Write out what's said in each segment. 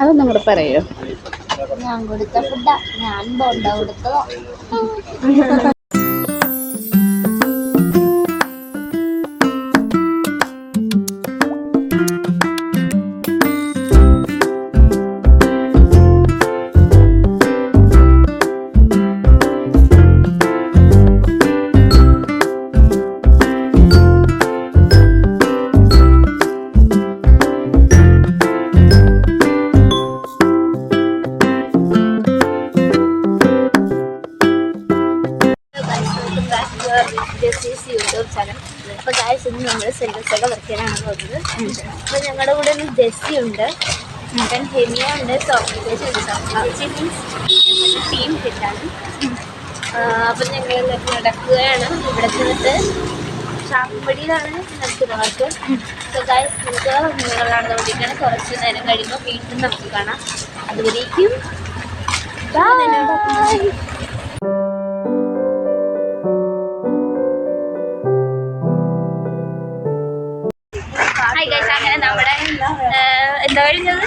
അതൊന്നും കൂടെ പറയോ? ഞാൻ കൊടുത്ത ഫുഡാ, ഞാൻ ബോണ്ട കൊടുത്തതോ. YouTube channel. അപ്പോൾ ഗായ്സ് ഇന്ന് നമ്മൾ സെൻറ്റൻസൊക്കെ വർക്ക് ചെയ്യാനാണ് പോകുന്നത്. അപ്പോൾ ഞങ്ങളുടെ കൂടെ ഒരു ജെസ്സി ഉണ്ട്, പിന്നെ ഹെമിയ ഉണ്ട്, സോഫ്റ്റ് മീൻസ് ഞങ്ങളുടെ ടീം ഹിറ്റാണ്. അപ്പം ഞങ്ങൾ നടക്കുകയാണ്. ഇവിടെ ചെന്നിട്ട് ചാമ്പടിയിലാണ് നടക്കുന്നത്. സോ ഗായ്സ് നിങ്ങൾക്ക് നിങ്ങൾ നടന്നുകൊണ്ടിരിക്കുകയാണ്. കുറച്ച് നേരം കഴിയുമ്പോൾ വീണ്ടും നമുക്ക് കാണാം. അതുവരേക്കും ബൈ. അങ്ങനെ നമ്മുടെ എന്താ കഴിഞ്ഞത്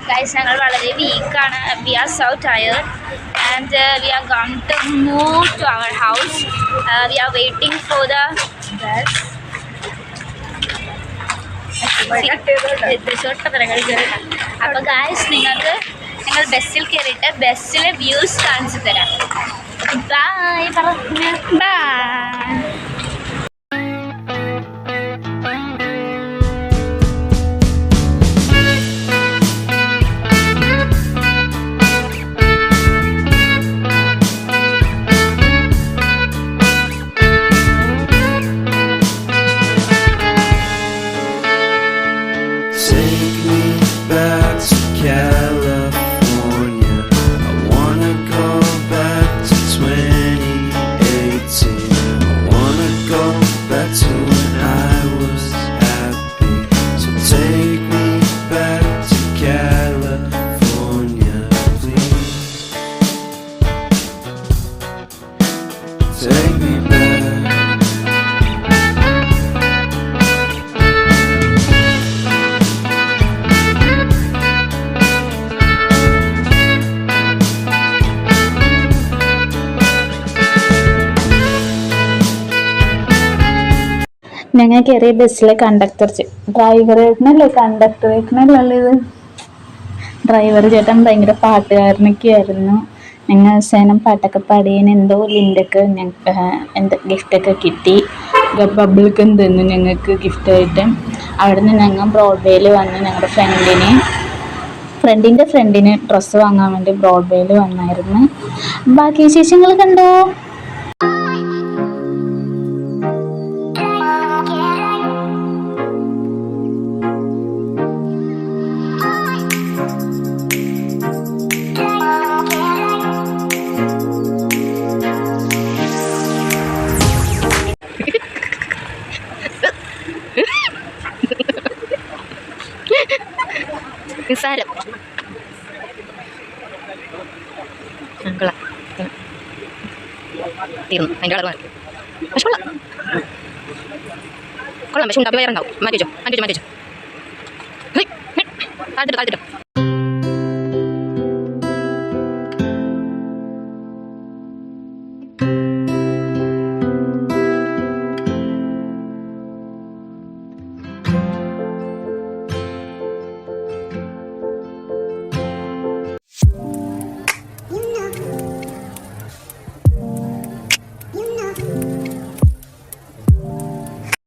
ഗൈസ്, ഞങ്ങൾ വളരെ വീക്കാണ്. We are so tired and we are going to move to our house. We are waiting for the bus. അപ്പോൾ ഗൈസ് നിങ്ങൾക്ക് ഞങ്ങൾ ബസ്സിൽ കയറിയിട്ട് ബസ്സിലെ വ്യൂസ് കാണിച്ചു തരാം. ബൈ പറഞ്ഞു ബൈ. ഞങ്ങൾ കയറിയ ബസ്സിലെ കണ്ടക്ടർ ഡ്രൈവറേട്ടനല്ലേ, കണ്ടക്ടറേട്ടനല്ലല്ലോ ഇത്. ഡ്രൈവർ ചേട്ടൻ ഭയങ്കര പാട്ടുകാരനൊക്കെ ആയിരുന്നു. ഞങ്ങൾ അവസാനം പാട്ടൊക്കെ പാടിയതിന് എന്തോ ലിൻ്റെക്ക് ഞങ്ങൾക്ക് എന്താ ഗിഫ്റ്റൊക്കെ കിട്ടി. ബബിൾക്കും തന്നു ഞങ്ങൾക്ക് ഗിഫ്റ്റായിട്ട്. അവിടെ നിന്ന് ഞങ്ങൾ ബ്രോഡ്വേയിൽ വന്ന് ഞങ്ങളുടെ ഫ്രണ്ടിൻ്റെ ഡ്രസ്സ് വാങ്ങാൻ വേണ്ടി ബ്രോഡ്വേയിൽ വന്നായിരുന്നു. ബാക്കി വിശേഷങ്ങൾ കണ്ടോ? നിസാരം തീർന്നു അതിൻ്റെ അളവ്. പക്ഷെ കൊള്ളാം, പക്ഷെ ഉണ്ടാക്കി വേറെ ഉണ്ടാവും. മാറ്റി വെച്ചോ. കാത്തിട്ടോ